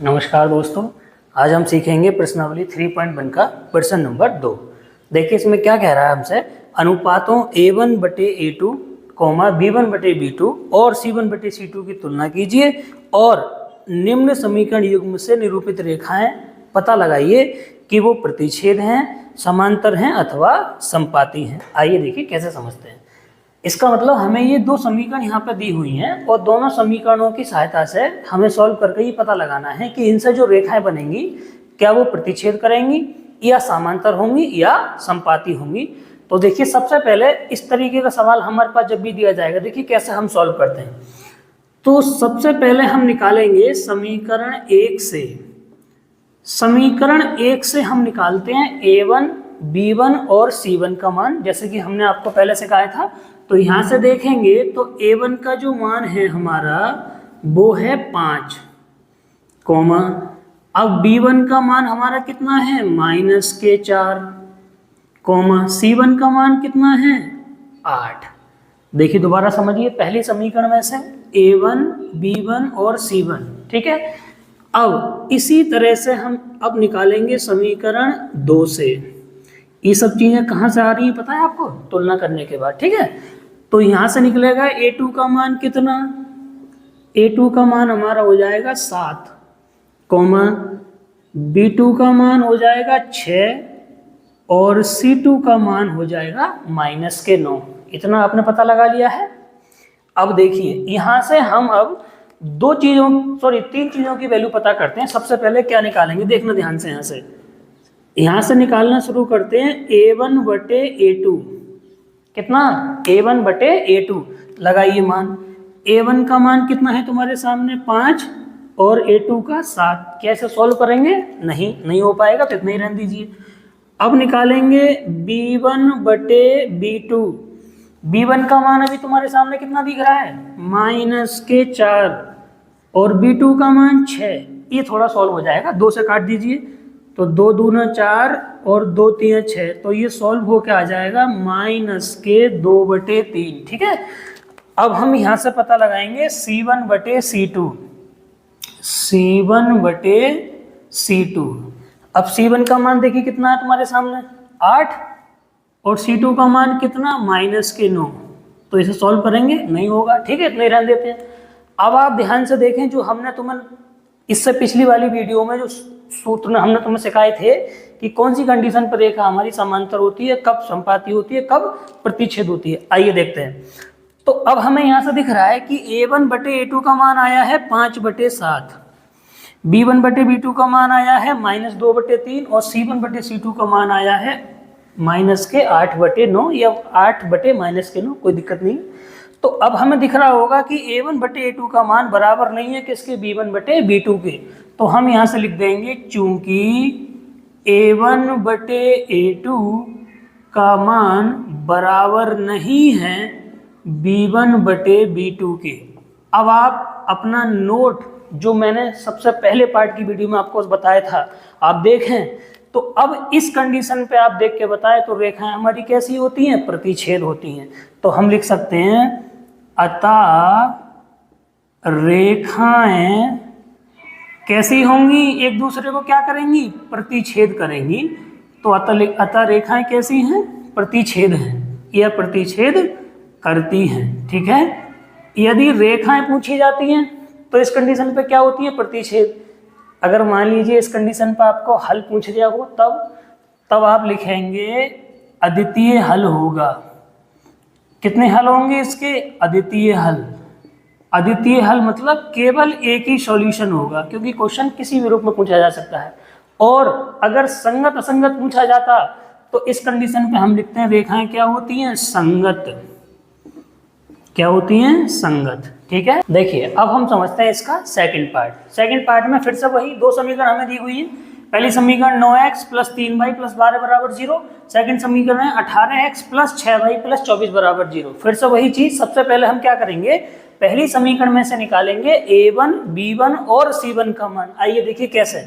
नमस्कार दोस्तों, आज हम सीखेंगे प्रश्नावली 3.1 का प्रश्न नंबर 2। देखिए इसमें क्या कह रहा है हमसे, अनुपातों A1/A2, B1/B2 और C1/C2 की तुलना कीजिए और निम्न समीकरण युग्म से निरूपित रेखाएं पता लगाइए कि वो प्रतिच्छेद हैं, समांतर हैं अथवा संपाती हैं। आइए देखिए कैसे समझते हैं। इसका मतलब हमें ये दो समीकरण यहाँ पर दी हुई हैं और दोनों समीकरणों की सहायता से हमें सॉल्व करके ये पता लगाना है कि इनसे जो रेखाएं बनेंगी क्या वो प्रतिच्छेद करेंगी या समांतर होंगी या संपाती होंगी। तो देखिए सबसे पहले इस तरीके का सवाल हमारे पास जब भी दिया जाएगा, देखिए कैसे हम सॉल्व करते हैं। तो सबसे पहले हम निकालेंगे समीकरण 1 से। समीकरण 1 से हम निकालते हैं A1, B1 और C1 का मान, जैसे कि हमने आपको पहले सिखाया था। तो यहाँ से देखेंगे तो A1 का जो मान है हमारा वो है 5, कॉमा अब B1 का मान हमारा कितना है -4, कॉमा C1 का मान कितना है 8। देखिए दोबारा समझिए, पहली समीकरण में से A1, B1 और C1, ठीक है। अब इसी तरह से हम अब निकालेंगे समीकरण 2 से। ये सब चीजें कहाँ से आ रही है पता है आपको, तुलना करने के बाद, ठीक है। तो यहाँ से निकलेगा A2 का मान कितना, A2 का मान हमारा हो जाएगा 7, कॉमा B2 का मान हो जाएगा 6 और C2 का मान हो जाएगा -9। इतना आपने पता लगा लिया है। अब देखिए यहाँ से हम अब तीन चीज़ों की वैल्यू पता करते हैं। सबसे पहले क्या निकालेंगे, देखना ध्यान से। यहाँ से निकालना शुरू करते हैं A1/A2। कितना, A1/A2 लगाइए मान। A1 का मान कितना है तुम्हारे सामने 5 और A2 का 7। कैसे सॉल्व करेंगे, नहीं हो पाएगा तो इतना ही रहने दीजिए। अब निकालेंगे B1/B2। B1 का मान अभी तुम्हारे सामने कितना दिख रहा है -4 और B2 का मान 6। ये थोड़ा सॉल्व हो जाएगा, 2 से काट दीजिए तो 2 दूना 4 और 2 3 6, तो ये सॉल्व होकर आ जाएगा -2/3, ठीक है। अब हम यहाँ से पता लगाएंगे C1/C2। C1/C2। अब C1 का मान देखिए कितना है तुम्हारे सामने 8 और C2 का मान कितना -9। तो इसे सॉल्व करेंगे, नहीं होगा, ठीक है, इतना ही रहने देते हैं। अब आप ध्यान से देखें, जो हमने तुम्हें इससे पिछली वाली वीडियो में जो सूत्र हमने तुम्हें सिखाए थे कि कौन सी कंडीशन पर रेखा हमारी समांतर होती है, कब संपाती होती है, कब प्रतिच्छेद होती है। आइए देखते हैं। तो अब हमें यहाँ से दिख रहा है कि A1/A2 का मान आया है 5/7, B1/B2 का मान आया है -2/3 और C1/C2 का मान आया है -8/9 या 8/-9, कोई दिक्कत नहीं। तो अब हमें दिख रहा होगा कि A1/A2 का मान बराबर नहीं है किसके, B1/B2 के। तो हम यहाँ से लिख देंगे चूंकि A1/A2 का मान बराबर नहीं है B1/B2 के। अब आप अपना नोट जो मैंने सबसे पहले पार्ट की वीडियो में आपको बताया था, आप देखें। तो अब इस कंडीशन पे आप देख के बताएं तो रेखाएं हमारी कैसी होती हैं, प्रतिच्छेद होती हैं। तो हम लिख सकते हैं अतः रेखाएं कैसी होंगी, एक दूसरे को क्या करेंगी, प्रतिच्छेद करेंगी। तो अतः रेखाएं कैसी हैं, प्रतिच्छेद हैं या प्रतिच्छेद करती हैं, ठीक है। यदि रेखाएं पूछी जाती हैं तो इस कंडीशन पे क्या होती है, प्रतिच्छेद। अगर मान लीजिए इस कंडीशन पर आपको हल पूछ दिया हो तब आप लिखेंगे अद्वितीय हल होगा। कितने हल होंगे इसके, अद्वितीय हल। अद्वितीय हल मतलब केवल एक ही सॉल्यूशन होगा, क्योंकि क्वेश्चन किसी भी रूप में पूछा जा सकता है। और अगर संगत असंगत पूछा जाता तो इस कंडीशन पे हम लिखते हैं रेखाएं क्या होती हैं, संगत। क्या होती हैं, संगत, ठीक है। देखिए अब हम समझते हैं इसका सेकंड पार्ट में फिर से वही दो समीकरण हमें दी हुई है। पहली समीकरण 9x + 3y + 12 = 0। सेकंड समीकरण है 18x + 6y + 24 = 0। फिर से वही चीज, सबसे पहले हम क्या करेंगे, पहली समीकरण में से निकालेंगे A1, B1 और C1 का मान। आइए देखिए कैसे।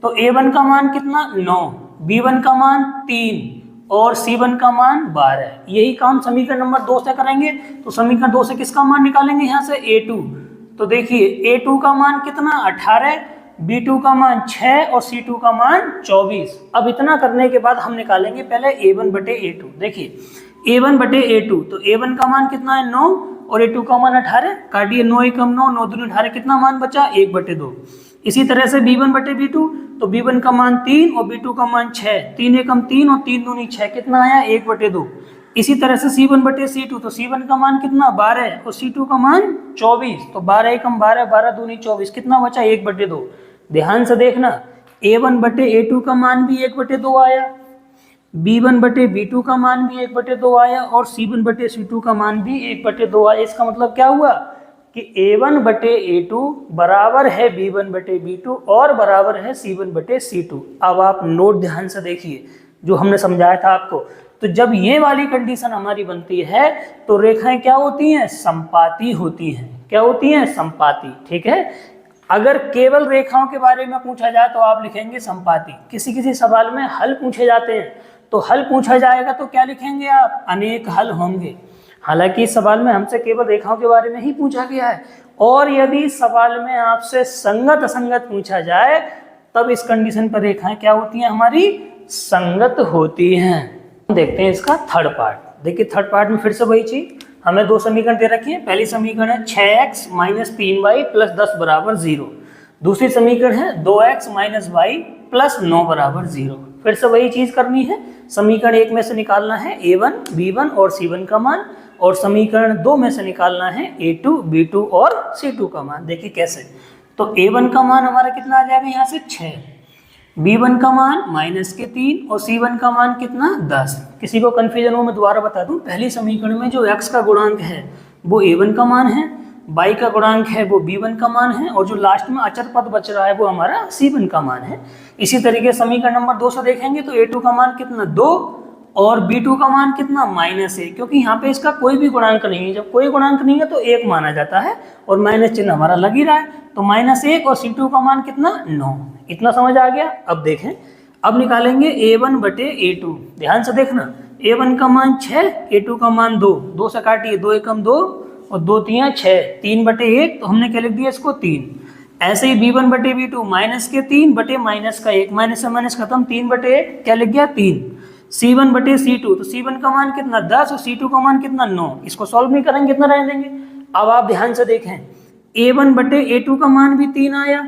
तो A1 का मान कितना 9, B1 का मान 3 और C1 का मान 12। यही काम समीकरण नंबर 2 से करेंगे। तो समीकरण 2 से किसका मान निकालेंगे, यहाँ से A2। तो देखिए A2 का मान कितना 18 B2 का मान 6 और C2 का मान 24। अब इतना करने के बाद हम निकालेंगे पहले A1 बटे A2। देखिए A1 बटे A2, तो A1 का मान कितना है 9 और A2 का मान 18, काटिए 9 एकम 9, 9 दूनी 18, कितना मान बचा 1 बटे 2। इसी तरह से B1 बटे B2, तो B1 का मान 3 और B2 का मान 6, 3 एकम 3 और 3 दूनी 6, कितना आया 1 बटे 2। इसी तरह से C1 बटे C2, तो C1 का मान कितना 12 और C2 का मान 24, तो 12 एकम 12, 12 दूनी 24, कितना बचा 1 बटे 2। ध्यान से देखना A1 बटे A2 का मान भी 1 बटे 2 आया, B1 बटे B2 का मान भी 1 बटे 2 आया और C1 बटे C2 का मान भी 1 बटे 2 आया। इसका मतलब क्या हुआ कि A1 बटे A2 बराबर है B1 बटे B2 और बराबर है C1 बटे C2। अब आप नोट ध्यान से देखिए जो हमने समझाया था आपको। तो जब ये वाली कंडीशन हमारी बनती है तो रेखाएं क्या होती हैं, समपाती होती हैं। क्या होती हैं, समपाती। ठीक है, अगर केवल रेखाओं के बारे में पूछा जाए तो आप लिखेंगे समपाती। किसी किसी सवाल में हल पूछे जाते हैं तो हल पूछा जाएगा तो क्या लिखेंगे आप, अनेक हल होंगे। हालांकि इस सवाल में हमसे केवल रेखाओं के बारे में ही पूछा गया है, और यदि सवाल में आपसे संगत असंगत पूछा जाए तब इस कंडीशन पर रेखाएं क्या होती हैं, हमारी संगत होती हैं। देखते हैं इसका थर्ड पार्ट। देखिए थर्ड पार्ट में फिर से वही चीज, हमें दो समीकरण दे रखी है। पहली समीकरण है 6x माइनस 3y प्लस 10 बराबर 0। दूसरी समीकरण है 2x माइनस वाई प्लस 9 बराबर 0। फिर से वही चीज करनी है। समीकरण 1 में से निकालना है A1, B1 और C1 का मान, और समीकरण 2 में से निकालना है A2, B2 और C2 का मान। देखिए कैसे, तो A1 का मान हमारा कितना आ जाएगा यहाँ से 6, B1 का मान माइनस के 3 और C1 का मान कितना 10। किसी को कन्फ्यूजन हो मैं दोबारा बता दूं, पहली समीकरण में जो x का गुणांक है वो A1 का मान है, y का गुणांक है वो B1 का मान है, और जो लास्ट में अचर पद बच रहा है वो हमारा C1 का मान है। इसी तरीके समीकरण नंबर 2 से देखेंगे तो A2 का मान कितना 2 और B2 का मान कितना -1, क्योंकि यहाँ पे इसका कोई भी गुणांक नहीं है। जब कोई गुणांक नहीं है तो 1 माना जाता है और माइनस चिन्ह हमारा लग ही रहा है, तो -1 और C2 का मान कितना 9। इतना समझ आ गया। अब देखें, अब निकालेंगे A1 बटे A2। ध्यान से देखना, A1 का मान 6, A2 का मान 2, 2 से काटिए 2 एकम 2 और 2 3 6, 3 बटे 1, तो हमने क्या लिख दिया इसको 3। ऐसे ही B1 बटे B2 माइनस के 3 बटे माइनस का 1, माइनस से माइनस खत्म, 3 बटे 1 क्या लिख गया 3। C1 बटे C2, तो C1 का मान कितना 10 और C2 का मान कितना 9। इसको सॉल्व नहीं करेंगे कितना रह देंगे। अब आप ध्यान से देखें, A1 बटे A2 का मान भी 3 आया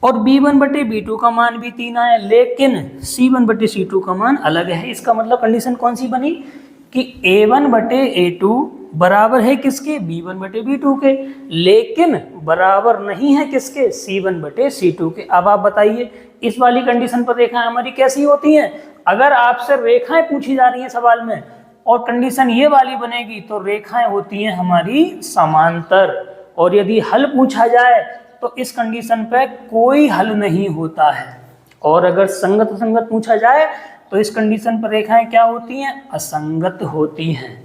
और B1 बटे B2 का मान भी 3 आया, लेकिन C1 बटे C2 का मान अलग है। इसका मतलब कंडीशन कौन सी बनी कि A1 बटे A2 बराबर है किसके, B1 बटे B2 के, लेकिन बराबर नहीं है किसके, C1 बटे C2 के। अब आप बताइए इस वाली कंडीशन पर रेखाएं हमारी कैसी होती हैं। अगर आपसे रेखाएं पूछी जा रही हैं सवाल में और कंडीशन ये वाली बनेगी तो रेखाएं होती हैं हमारी समांतर, और यदि हल पूछा जाए तो इस कंडीशन पे कोई हल नहीं होता है। और अगर संगत असंगत पूछा जाए तो इस कंडीशन पर रेखाएं क्या होती हैं, असंगत होती हैं।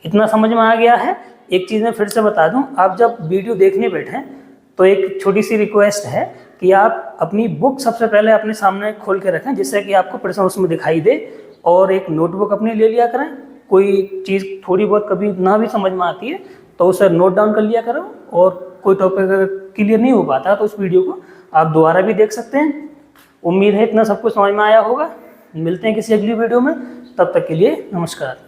इतना समझ में आ गया है। एक चीज़ मैं फिर से बता दूं, आप जब वीडियो देखने बैठें तो एक छोटी सी रिक्वेस्ट है कि आप अपनी बुक सबसे पहले अपने सामने खोल के रखें, जिससे कि आपको प्रश्न उसमें दिखाई दे, और एक नोटबुक अपनी ले लिया करें। कोई चीज़ थोड़ी बहुत कभी ना भी समझ में आती है तो उसे नोट डाउन कर लिया करो, और कोई टॉपिक अगर क्लियर नहीं हो पाता तो उस वीडियो को आप दोबारा भी देख सकते हैं। उम्मीद है इतना सब कुछ समझ में आया होगा। मिलते हैं किसी अगली वीडियो में, तब तक के लिए नमस्कार।